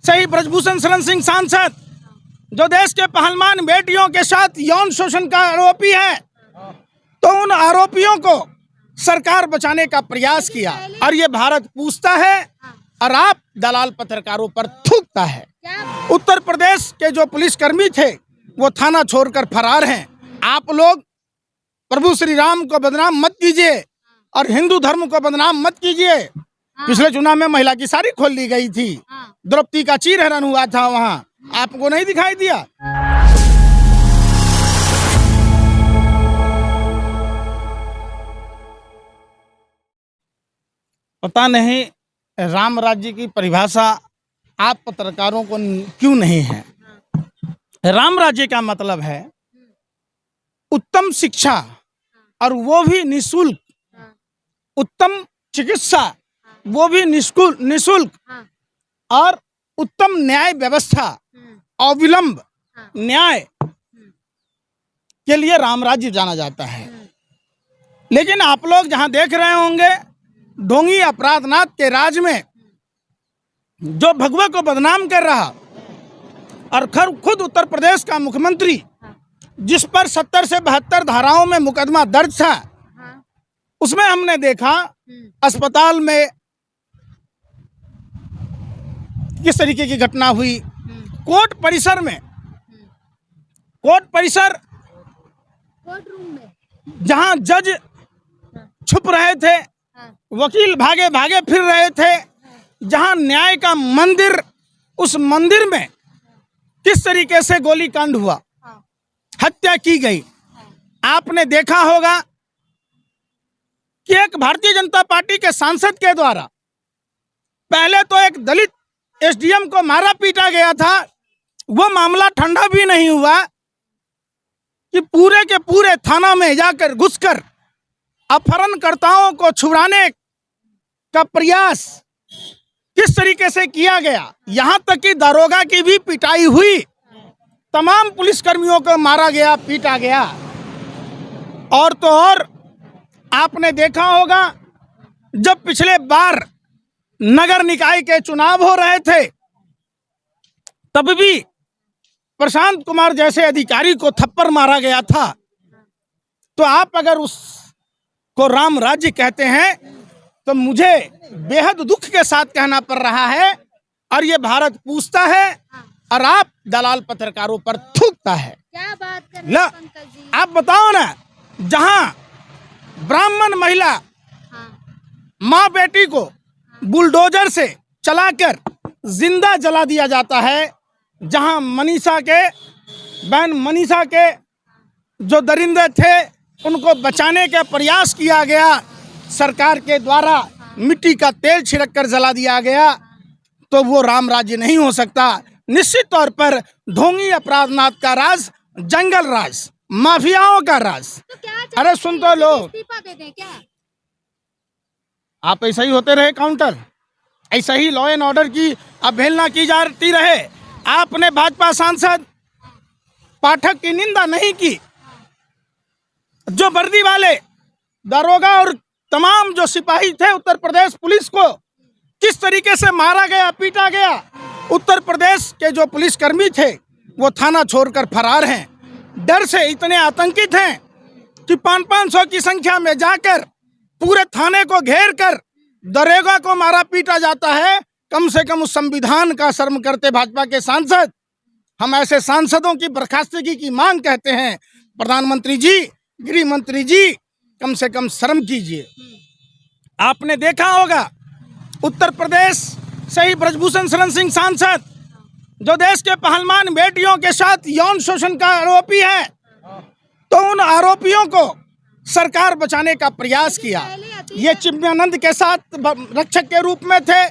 सही ब्रजभूषण शरण सिंह सांसद जो देश के पहलवान बेटियों के साथ यौन शोषण का आरोपी है, तो उन आरोपियों को सरकार बचाने का प्रयास किया और ये भारत पूछता है और आप दलाल पत्रकारों पर थूकता है। उत्तर प्रदेश के जो पुलिसकर्मी थे वो थाना छोड़कर फरार हैं। आप लोग प्रभु श्री राम को बदनाम मत कीजिए और हिंदू धर्म को बदनाम मत कीजिए। पिछले चुनाव में महिला की साड़ी खोल ली गई थी, द्रौपदी का चीरहरण हुआ था, वहाँ आपको नहीं दिखाई दिया? पता नहीं राम राज्य की परिभाषा आप पत्रकारों को क्यों नहीं है। राम राज्य का मतलब है उत्तम शिक्षा और वो भी निःशुल्क, उत्तम चिकित्सा वो भी निःशुल्क, और उत्तम न्याय व्यवस्था, अविलंब न्याय के लिए राम राज्य जाना जाता है। लेकिन आप लोग जहां देख रहे होंगे ढोंगी अपराधनाथ के राज में जो भगवा को बदनाम कर रहा और खुद उत्तर प्रदेश का मुख्यमंत्री जिस पर 70 से 72 धाराओं में मुकदमा दर्ज था, उसमें हमने देखा अस्पताल में किस तरीके की घटना हुई। कोर्ट परिसर में, कोर्ट रूम में जहां जज छुप रहे थे, वकील भागे भागे फिर रहे थे, जहां न्याय का मंदिर, उस मंदिर में किस तरीके से गोलीकांड हुआ, हत्या की गई। आपने देखा होगा कि एक भारतीय जनता पार्टी के सांसद के द्वारा पहले तो एक दलित एसडीएम को मारा पीटा गया था, वो मामला ठंडा भी नहीं हुआ कि पूरे के पूरे थाना में जाकर घुसकर अपहरणकर्ताओं को छुड़ाने का प्रयास किस तरीके से किया गया। यहां तक कि दारोगा की भी पिटाई हुई, तमाम पुलिसकर्मियों को मारा गया, पीटा गया। और तो और आपने देखा होगा जब पिछले बार नगर निकाय के चुनाव हो रहे थे तब भी प्रशांत कुमार जैसे अधिकारी को थप्पड़ मारा गया था। तो आप अगर उसको राम राज्य कहते हैं तो मुझे बेहद दुख के साथ कहना पड़ रहा है, और ये भारत पूछता है और आप दलाल पत्रकारों पर थूकता है। क्या बात कर रहे हैं पंकज जी? आप बताओ ना, जहां ब्राह्मण महिला माँ बेटी को बुलडोजर से चलाकर जिंदा जला दिया जाता है, जहां बहन मनीषा के जो दरिंदे थे उनको बचाने का प्रयास किया गया, सरकार के द्वारा मिट्टी का तेल छिड़क कर जला दिया गया, तो वो राम राज्य नहीं हो सकता। निश्चित तौर पर ढोंगी अपराधनाथ का राज, जंगल राज, माफियाओं का राज। तो अरे सुन तो लो, इस्तीफा दे दें क्या? आप ऐसा ही होते रहे काउंटर, ऐसा ही लॉ एंड ऑर्डर की अवहेलना की जाती रहे। आपने भाजपा सांसद पाठक की निंदा नहीं की, जो वर्दी वाले दारोगा और तमाम जो सिपाही थे उत्तर प्रदेश पुलिस को किस तरीके से मारा गया, पीटा गया। उत्तर प्रदेश के जो पुलिसकर्मी थे वो थाना छोड़कर फरार हैं, डर से इतने आतंकित हैं कि 500 की संख्या में जाकर पूरे थाने को घेर कर दरोगा को मारा पीटा जाता है। कम से कम उस संविधान का शर्म करते भाजपा के सांसद। हम ऐसे सांसदों की बर्खास्तगी की मांग कहते हैं। प्रधानमंत्री जी, गृह मंत्री जी, कम से कम शर्म कीजिए। आपने देखा होगा उत्तर प्रदेश से ही ब्रजभूषण शरण सिंह सांसद जो देश के पहलवान बेटियों के साथ यौन शोषण का आरोपी है, तो उन आरोपियों को सरकार बचाने का प्रयास किया। ये चिन्मयानंद के साथ रक्षक के रूप में थे,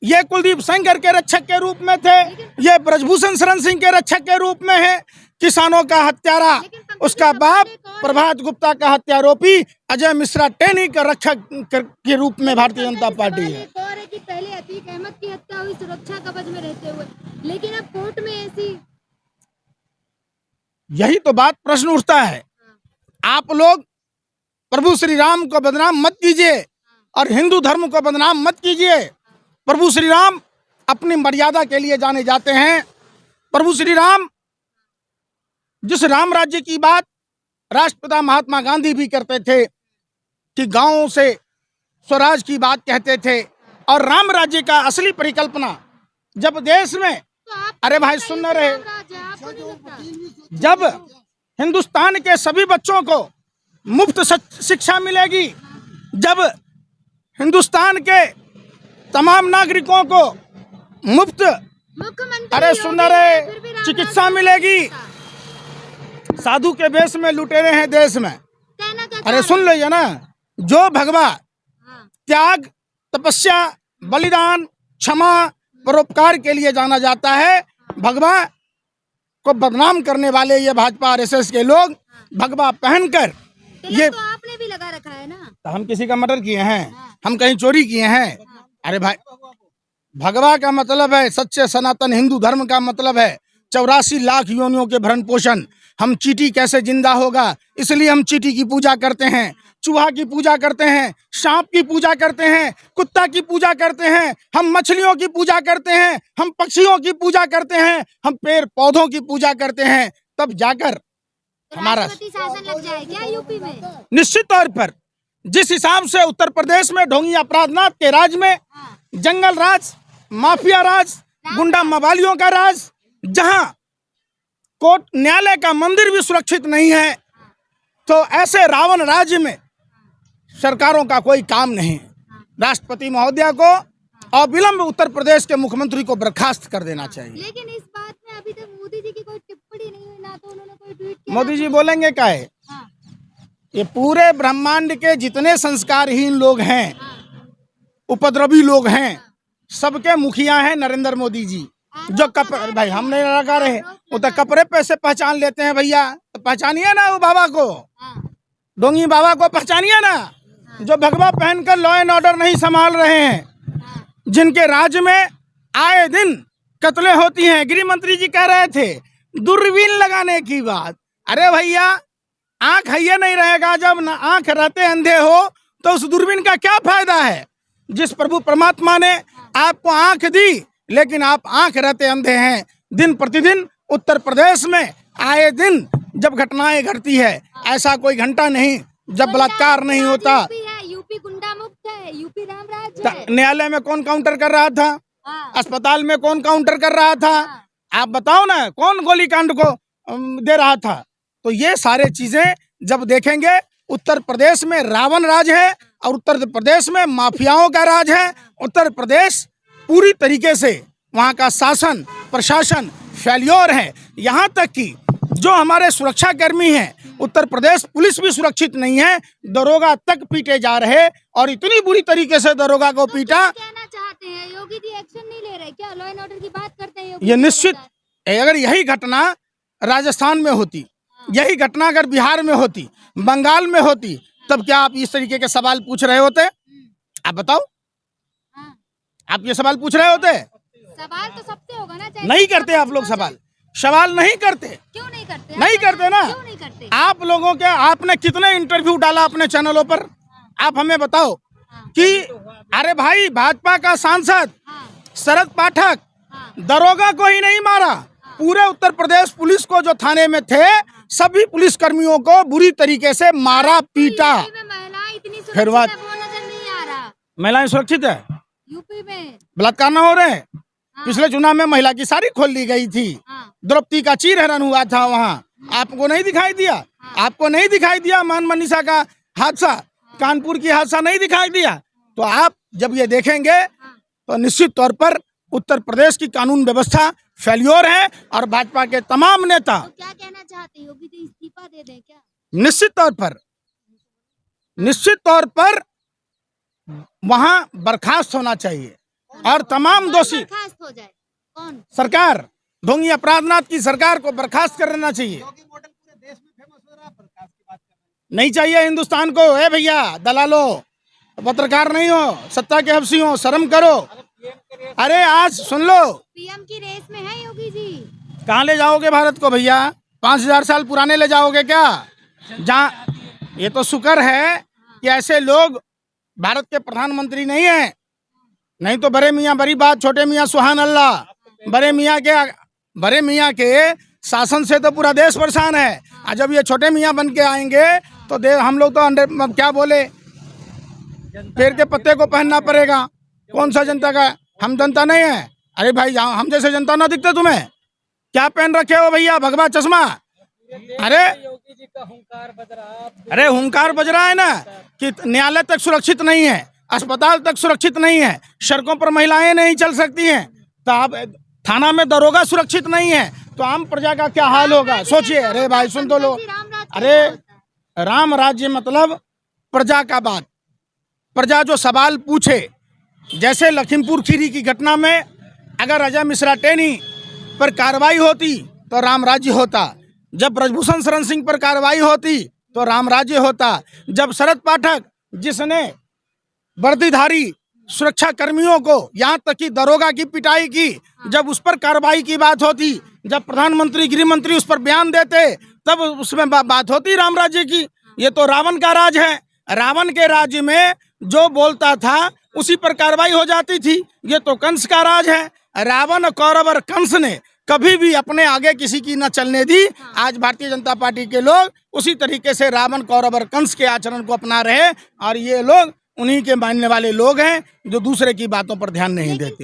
ये कुलदीप सेंगर के रक्षक के रूप में थे, ये ब्रजभूषण शरण सिंह के रक्षक के रूप में है। किसानों का हत्यारा, उसका बाप प्रभात गुप्ता का हत्यारोपी अजय मिश्रा टेनी का रक्षक के रूप में भारतीय जनता पार्टी है। कि पहले अतीक अहमद की हत्या हुई सुरक्षा कवच में रहते हुए, लेकिन अब कोर्ट में ऐसी, यही तो बात प्रश्न उठता है। आप लोग प्रभु श्री राम को बदनाम मत कीजिए और हिंदू धर्म को बदनाम मत कीजिए। प्रभु श्री राम अपनी मर्यादा के लिए जाने जाते हैं। प्रभु श्री राम, जिस राम राज्य की बात राष्ट्रपिता महात्मा गांधी भी करते थे कि गांवों से स्वराज की बात कहते थे, और राम राज्य का असली परिकल्पना जब देश में, तो आप अरे भाई सुन न रहे, राम राज्य है, आपको नहीं लगता? जब हिंदुस्तान के सभी बच्चों को मुफ्त शिक्षा मिलेगी, जब हिंदुस्तान के तमाम नागरिकों को मुफ्त, मुख्यमंत्री अरे योगी सुन है, रहे, फिर भी राम चिकित्सा राज्य मिलेगी, नहीं लगता। साधु के वेश में लुटेरे हैं देश में। कहना क्या अरे चाह सुन रहे लीजिए ना, जो भगवा हैं? हाँ, त्याग, तपस्या, बलिदान, क्षमा, परोपकार के लिए जाना जाता है, भगवा को बदनाम करने वाले ये भाजपा आरएसएस के लोग भगवा पहनकर, तिलक ये तो आपने भी लगा रखा है ना। तो हम किसी का मर्डर किए हैं, हम कहीं चोरी किए हैं? अरे भाई, भगवा का मतलब है सच्चे सनातन हिंदू धर्म का मतलब है 84 लाख योनियों के भरण पोषण। हम चींटी कैसे जिंदा होगा, इसलिए हम चींटी की पूजा करते हैं, चूहा की पूजा करते हैं, सांप की पूजा करते हैं, कुत्ता की पूजा करते हैं, हम मछलियों की पूजा करते हैं, हम पक्षियों की पूजा करते हैं, हम पेड़ पौधों की पूजा करते हैं, तब जाकर तो हमारा राष्ट्रपति शासन लग जाए क्या यूपी में? निश्चित तौर पर जिस हिसाब से उत्तर प्रदेश में ढोंगी अपराधनाथ के राज में, हाँ, जंगल राज, माफिया राज, गुंडा मवालियों का राज, जहां कोर्ट न्यायालय का मंदिर भी सुरक्षित नहीं है, तो ऐसे रावण राज्य में सरकारों का कोई काम नहीं। राष्ट्रपति महोदया को अविलंब उत्तर प्रदेश के मुख्यमंत्री को बर्खास्त कर देना चाहिए। लेकिन इस बात में अभी तक मोदी जी की कोई टिप्पणी नहीं हुई, ना तो उन्होंने कोई ट्वीट किया। मोदी जी बोलेंगे क्या है? हाँ, ये पूरे ब्रह्मांड के जितने संस्कारहीन लोग हैं, उपद्रवी लोग हैं, सबके मुखिया हैं नरेंद्र मोदी जी। जो कपड़े, भाई हम नहीं लगा रहे, वो तो कपड़े पे से पहचान लेते हैं भैया, तो पहचानिए ना वो बाबा को, हाँ, डोंगी बाबा को पहचानिए ना, जो भगवा पहनकर लॉ एंड ऑर्डर नहीं संभाल रहे हैं, हाँ, जिनके राज्य में आए दिन कत्लें होती हैं। गृह मंत्री जी कह रहे थे दूरबीन लगाने की बात। अरे भैया, आंख है नहीं रहेगा, जब ना आंख रहते अंधे हो तो उस दूरबीन का क्या फायदा है? जिस प्रभु परमात्मा ने आपको आंख दी, लेकिन आप आंख रहते अंधे हैं। दिन प्रतिदिन उत्तर प्रदेश में आए दिन जब घटनाएं घटती है, ऐसा कोई घंटा नहीं जब बलात्कार नहीं होता। यूपी है, यूपी गुंडा मुक्त है, यूपी राम राज्य है। न्यायालय में कौन काउंटर कर रहा था? हाँ, अस्पताल में कौन काउंटर कर रहा था? आप बताओ ना, कौन गोलीकांड को दे रहा था? तो ये सारे चीजें जब देखेंगे, उत्तर प्रदेश में रावण राज है और उत्तर प्रदेश में माफियाओं का राज है। उत्तर प्रदेश पूरी तरीके से वहाँ का शासन प्रशासन फेल्योर है। यहाँ तक कि जो हमारे सुरक्षा कर्मी हैं, उत्तर प्रदेश पुलिस भी सुरक्षित नहीं है, दरोगा तक पीटे जा रहे, और इतनी बुरी तरीके से दरोगा को पीटा। क्या कहना चाहते हैं? योगी जी एक्शन नहीं ले रहे क्या? लॉ एंड ऑर्डर की बात करते हैं योगी ये जी निश्चित, लगातार। अगर यही घटना राजस्थान में होती, यही घटना अगर बिहार में होती, बंगाल में होती, तब क्या आप इस तरीके के सवाल पूछ रहे होते? आप बताओ, हाँ, आप ये सवाल पूछ रहे होते? सवाल तो सबसे होगा ना, चाहे नहीं करते आप लोग सवाल नहीं करते। क्यों नहीं करते? नहीं करते ना। क्यों नहीं करते? आप लोगों के, आपने कितने इंटरव्यू डाला अपने चैनलों पर? आप हमें बताओ कि अरे भाई, भाजपा का सांसद हाँ, शरद पाठक हाँ, दरोगा को ही नहीं मारा, पूरे उत्तर प्रदेश पुलिस को जो थाने में थे सभी पुलिस कर्मियों को बुरी तरीके से मारा पीटा। यूपी में महिलाएं इतनी फिर सुरक्षित बात- है, वो नजर नहीं आ रहा। महिलाएं सुरक्षित है? यूपी में बलात्कार न हो रहे हैं? हाँ, पिछले चुनाव में महिला की साड़ी खोल ली गई थी, हाँ, द्रौपदी का चीरहरण हुआ था वहाँ, आपको नहीं दिखाई दिया? आपको नहीं दिखाई दिया मान मनीषा का हादसा, कानपुर की हादसा नहीं दिखाई दिया? तो आप जब ये देखेंगे तो निश्चित तौर पर उत्तर प्रदेश की कानून व्यवस्था फेल्योर है, और भाजपा के तमाम नेता तो क्या कहना चाहते हैं? योगी जी इस्तीफा दे दें क्या? निश्चित तौर पर वहां बर्खास्त होना चाहिए, और तमाम दोषी बर्खास्त हो जाए। कौन? सरकार, ढोंगी अपराधनाथ की सरकार को बर्खास्त कर देना चाहिए। नहीं चाहिए हिंदुस्तान को। ए भैया दलालो, पत्रकार नहीं हो, सत्ता के हफ्सी हो, शर्म करो। अरे आज सुन लो, पीएम की रेस में है योगी जी। कहाँ ले जाओगे भारत को भैया? 5000 साल पुराने ले जाओगे क्या? जहाँ, ये तो शुक्र है कि ऐसे लोग भारत के प्रधानमंत्री नहीं हैं नहीं तो बड़े मियाँ बड़ी बात, छोटे मियाँ सुहान अल्लाह। बड़े मियाँ के शासन से तो पूरा देश परेशान है। और जब ये छोटे मियाँ बन के आएंगे तो हम लोग तो अंडर क्या बोले, पेड़ के पत्ते को पहनना पड़ेगा। कौन सा जनता का, हम जनता नहीं है। अरे भाई हम जैसे जनता ना दिखते तुम्हें? क्या पहन रखे हो भैया, भगवा चश्मा? अरे योगी जी का हुंकार बज रहा, अरे हुंकार बज रहा है ना कि न्यायालय तक सुरक्षित नहीं है, अस्पताल तक सुरक्षित नहीं है, सड़कों पर महिलाएं नहीं चल सकती हैं, तो आप थाना में दरोगा सुरक्षित नहीं है, तो आम प्रजा का क्या हाल होगा सोचिए। अरे भाई सुन तो लो, अरे राम राज्य मतलब प्रजा का बात, प्रजा जो सवाल पूछे। जैसे लखीमपुर खीरी की घटना में अगर अजय मिश्रा टेनी पर कार्रवाई होती तो राम राज्य होता, जब ब्रजभूषण शरण सिंह पर कार्रवाई होती तो राम राज्य होता, जब शरद पाठक जिसने वर्दीधारी सुरक्षा कर्मियों को यहाँ तक कि दरोगा की पिटाई की, जब उस पर कार्रवाई की बात होती, जब प्रधानमंत्री गृह मंत्री उस पर बयान देते, तब उसमें बात होती राम राज्य की। ये तो रावण का राज है, रावण के राज्य में जो बोलता था उसी पर कार्रवाई हो जाती थी। ये तो कंस का राज है। रावण, कौरव और कंस ने कभी भी अपने आगे किसी की न चलने दी। आज भारतीय जनता पार्टी के लोग उसी तरीके से रावण, कौरव और कंस के आचरण को अपना रहे, और ये लोग उन्हीं के मानने वाले लोग हैं जो दूसरे की बातों पर ध्यान नहीं देते।